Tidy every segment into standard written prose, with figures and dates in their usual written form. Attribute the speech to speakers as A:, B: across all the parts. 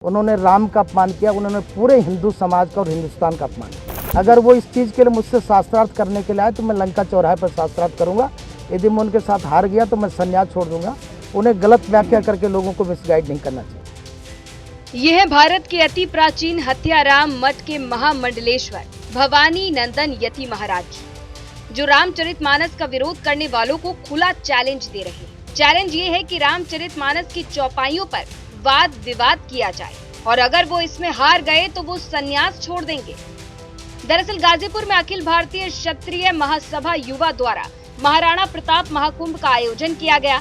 A: उन्होंने राम का अपमान किया, उन्होंने पूरे हिंदू समाज का और हिंदुस्तान का अपमान किया। अगर वो इस चीज़ के लिए मुझसे शास्त्रार्थ करने के लिए आए तो मैं लंका चौराहे पर शास्त्रार्थ करूंगा। यदि मैं उनके साथ हार गया तो मैं संन्यास छोड़ दूंगा। उन्हें गलत व्याख्या करके लोगों को मिसगाइड नहीं करना चाहिए।
B: ये है भारत के अति प्राचीन हत्याराम मठ के महामंडलेश्वर भवानी नंदन यति महाराज, जो रामचरितमानस का विरोध करने वालों को खुला चैलेंज दे रहे हैं। चैलेंज ये है कि रामचरितमानस की चौपाइयों पर वाद विवाद किया जाए और अगर वो इसमें हार गए तो वो संन्यास छोड़ देंगे। दरअसल गाजीपुर में अखिल भारतीय क्षत्रिय महासभा युवा द्वारा महाराणा प्रताप महाकुंभ का आयोजन किया गया,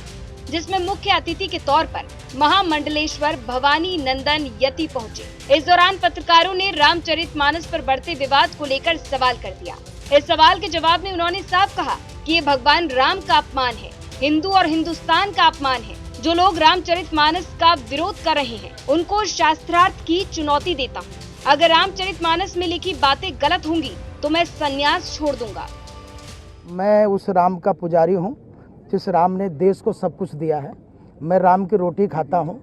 B: जिसमें मुख्य अतिथि के तौर पर महामंडलेश्वर भवानी नंदन यति पहुंचे। इस दौरान पत्रकारों ने रामचरितमानस पर बढ़ते विवाद को लेकर सवाल कर दिया। इस सवाल के जवाब में उन्होंने साफ कहा कि ये भगवान राम का अपमान है, हिंदू और हिंदुस्तान का अपमान है। जो लोग रामचरितमानस का विरोध कर रहे हैं उनको शास्त्रार्थ की चुनौती देता हूँ। अगर रामचरितमानस में लिखी बातें गलत होंगी तो मैं संन्यास छोड़ दूंगा।
A: मैं उस राम का पुजारी हूँ जिस राम ने देश को सब कुछ दिया है। मैं राम की रोटी खाता हूँ।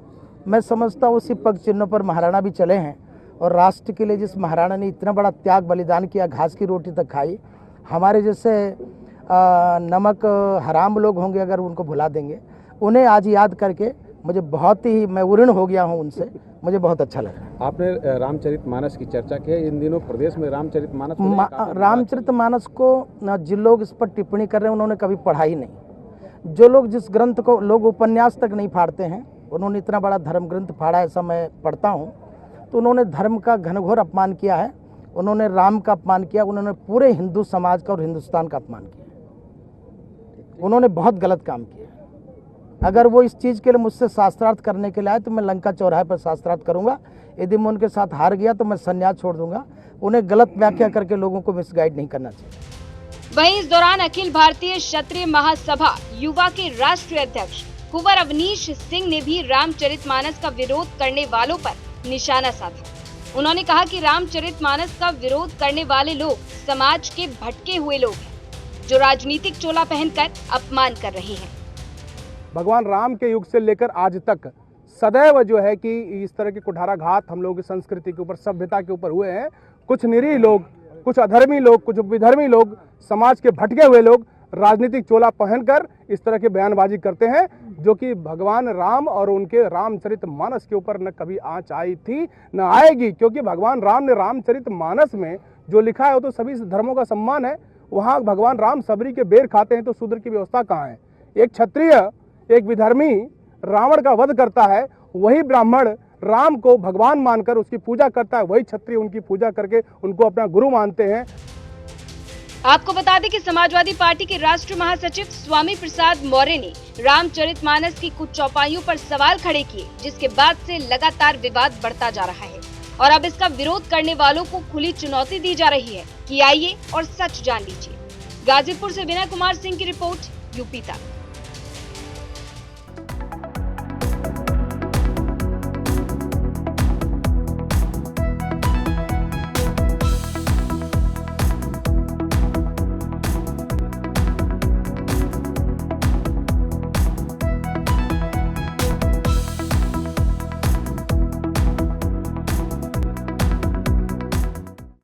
A: मैं समझता हूँ उसी पग चिन्हों पर महाराणा भी चले हैं और राष्ट्र के लिए जिस महाराणा ने इतना बड़ा त्याग बलिदान किया, घास की रोटी तक खाई, हमारे जैसे नमक हराम लोग होंगे अगर उनको भुला देंगे। उन्हें आज याद करके मुझे बहुत ही, मैं उऋण हो गया हूँ उनसे, मुझे बहुत अच्छा लगा।
C: आपने रामचरितमानस की चर्चा की है। इन दिनों प्रदेश में रामचरितमानस
A: रामचरितमानस को जिन लोग इस पर टिप्पणी कर रहे हैं उन्होंने कभी पढ़ा ही नहीं। जो लोग जिस ग्रंथ को लोग उपन्यास तक नहीं फाड़ते हैं, उन्होंने इतना बड़ा धर्म ग्रंथ फाड़ा, ऐसा मैं पढ़ता हूँ। तो उन्होंने धर्म का घनघोर अपमान किया है, उन्होंने राम का अपमान किया, उन्होंने पूरे हिंदू समाज का और हिंदुस्तान का अपमान किया। उन्होंने बहुत गलत काम किया। अगर वो इस चीज़ के लिए मुझसे शास्त्रार्थ करने के लिए आए तो मैं लंका चौराहे पर शास्त्रार्थ करूंगा। यदि मैं उनके साथ हार गया तो मैं संन्यास छोड़ दूंगा। उन्हें गलत व्याख्या करके लोगों को मिसगाइड नहीं करना चाहिए।
B: वहीं इस दौरान अखिल भारतीय क्षत्रिय महासभा युवा के राष्ट्रीय अध्यक्ष कुंवर अवनीश सिंह ने भी रामचरितमानस का विरोध करने वालों पर निशाना साधा। उन्होंने कहा कि रामचरितमानस का विरोध करने वाले लोग समाज के भटके हुए लोग हैं, जो राजनीतिक चोला पहनकर अपमान कर रहे हैं।
C: भगवान राम के युग से लेकर आज तक सदैव जो है कि इस तरह के कुठाराघात हम लोगों की संस्कृति के ऊपर, सभ्यता के ऊपर हुए हैं। कुछ निरीह लोग, कुछ अधर्मी लोग, कुछ विधर्मी लोग, समाज के भटके हुए लोग राजनीतिक चोला पहनकर इस तरह की बयानबाजी करते हैं, जो कि भगवान राम और उनके रामचरितमानस के ऊपर न कभी आंच आई थी न आएगी। क्योंकि भगवान राम ने रामचरितमानस में जो लिखा है वो तो सभी धर्मों का सम्मान है। वहाँ भगवान राम सबरी के बेर खाते हैं तो शूद्र की व्यवस्था कहाँ है? एक क्षत्रिय, एक विधर्मी रावण का वध करता है, वही ब्राह्मण राम को भगवान मानकर उसकी पूजा करता है, वही क्षत्रिय उनकी पूजा करके उनको अपना गुरु मानते हैं।
B: आपको बता दें कि समाजवादी पार्टी के राष्ट्रीय महासचिव स्वामी प्रसाद मौर्य ने रामचरितमानस की कुछ चौपाइयों पर सवाल खड़े किए, जिसके बाद से लगातार विवाद बढ़ता जा रहा है और अब इसका विरोध करने वालों को खुली चुनौती दी जा रही है कि आइए और सच जान लीजिए। गाजीपुर से विनय कुमार सिंह की रिपोर्ट, यूपी तक।